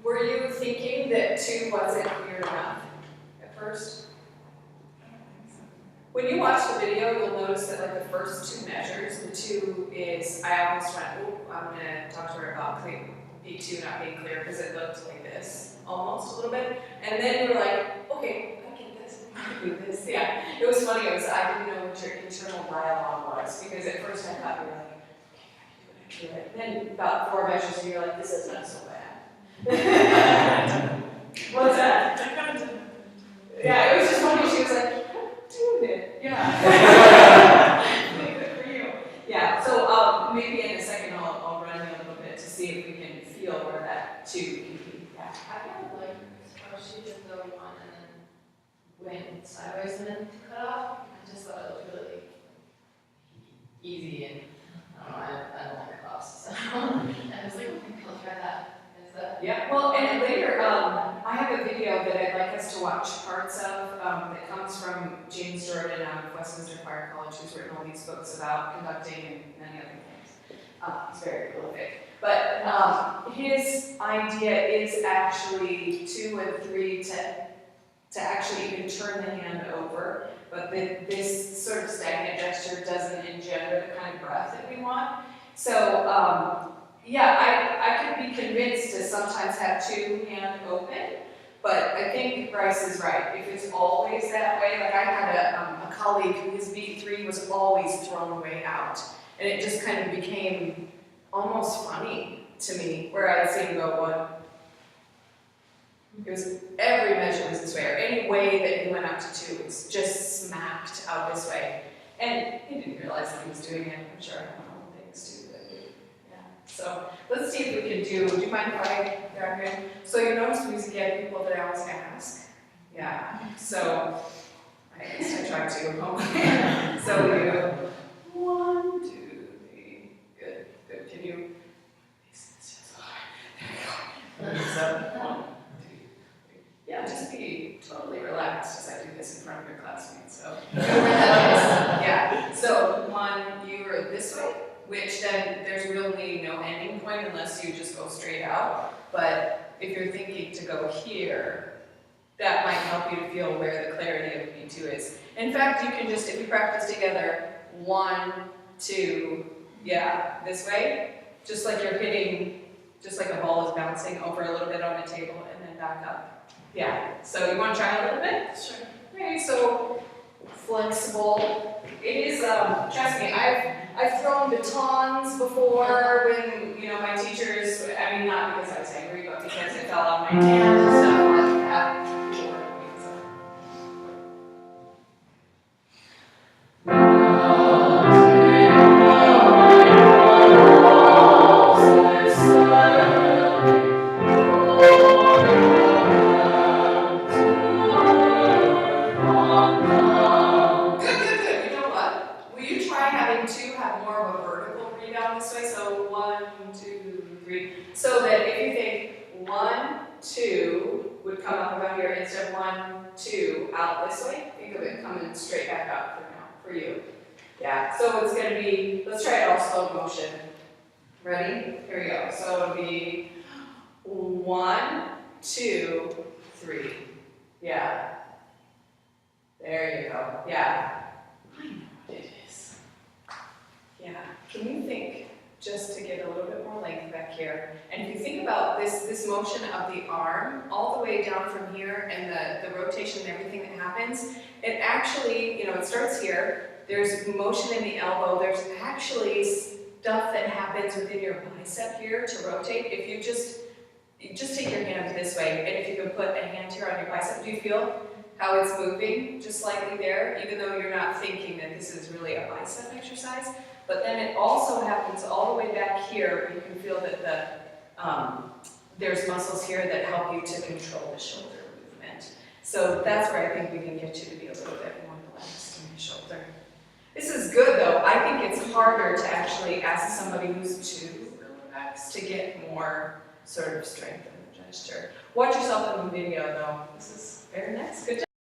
Were you thinking that 2 wasn't weird enough at first? When you watch the video, you'll notice that like the first 2 measures, the 2 is, I almost went, oh, I'm gonna talk to her about B2 not being clear because it looked like this, almost a little bit. And then you were like, okay, I get this, I can do this. Yeah, it was funny, I didn't know what your internal dialogue was because at first I thought you were like, okay, I can do it. And then about 4 measures and you're like, this is not so bad. What's that? Yeah, it was just funny. She was like, I'm doing it. Yeah. Good for you. Yeah, so maybe in a second I'll run you a little bit to see if we can feel where that 2 can be. Yeah. I kind of like how she did the 1 and then went sideways and then cut off. I just thought it looked really easy and I don't like cuffs. So I was like, okay, I'll try that. Yeah, well, and later, I have a video that I'd like us to watch parts of that comes from James Jordan out of Westminster Fire College, who's written all these books about conducting and many other things. He's very prolific. But his idea is actually 2 and 3 to actually even turn the hand over, but this sort of stagnant gesture doesn't engender the kind of breath that we want. So, yeah, I could be convinced to sometimes have 2 hand open, but I think Bryce is right. If it's always that way, like I had a colleague whose B3 was always thrown way out, and it just kind of became almost funny to me, where I'd see him go 1. It was, every measure was this way, or any way that he went out to 2 was just smacked out this way. And he didn't realize that he was doing it, I'm sure. Things too. So let's see if we can do you mind if I grab him? So you notice we get people that I always ask. Yeah, so I guess I tried to. So we go 1, 2, 3, good, good. Can you, this is so hard. There we go. 1, 2, 3. Yeah, just be totally relaxed as I do this in front of your classmates. So yeah, so 1, you are this way. Which then there's really no ending point unless you just go straight out. But if you're thinking to go here, that might help you to feel where the clarity of B2 is. In fact, you can just, if you practice together, 1, 2, yeah, this way, just like you're hitting, just like a ball is bouncing over a little bit on a table and then back up. Yeah, so you want to try a little bit? Sure. Okay, so flexible. It is, trust me, I've thrown batons before when, my teachers, I mean, not because I was angry, but because it fell on my hand and stuff like that. 2 would come up about here instead of 1, 2 out this way. Think of it coming straight back up for now, for you. Yeah, so it's going to be, let's try it all slow motion. Ready? Here we go. So it'll be 1, 2, 3. Yeah. There you go. Yeah. I know what it is. Yeah. Can you think, just to get a little bit more length back here, and if you think about this motion of the arm all the way down from here and the rotation and everything that happens, it actually, you know, it starts here. There's motion in the elbow. There's actually stuff that happens within your bicep here to rotate. If you just take your hand this way, and if you can put a hand here on your bicep, do you feel how it's moving just slightly there, even though you're not thinking that this is really a bicep exercise? But then it also happens all the way back here. You can feel that there's muscles here that help you to control the shoulder movement. So that's where I think we can get you to be a little bit more relaxed in the shoulder. This is good though. I think it's harder to actually ask somebody who's too relaxed to get more sort of strength in the gesture. Watch yourself in the video though. This is very nice. Good job.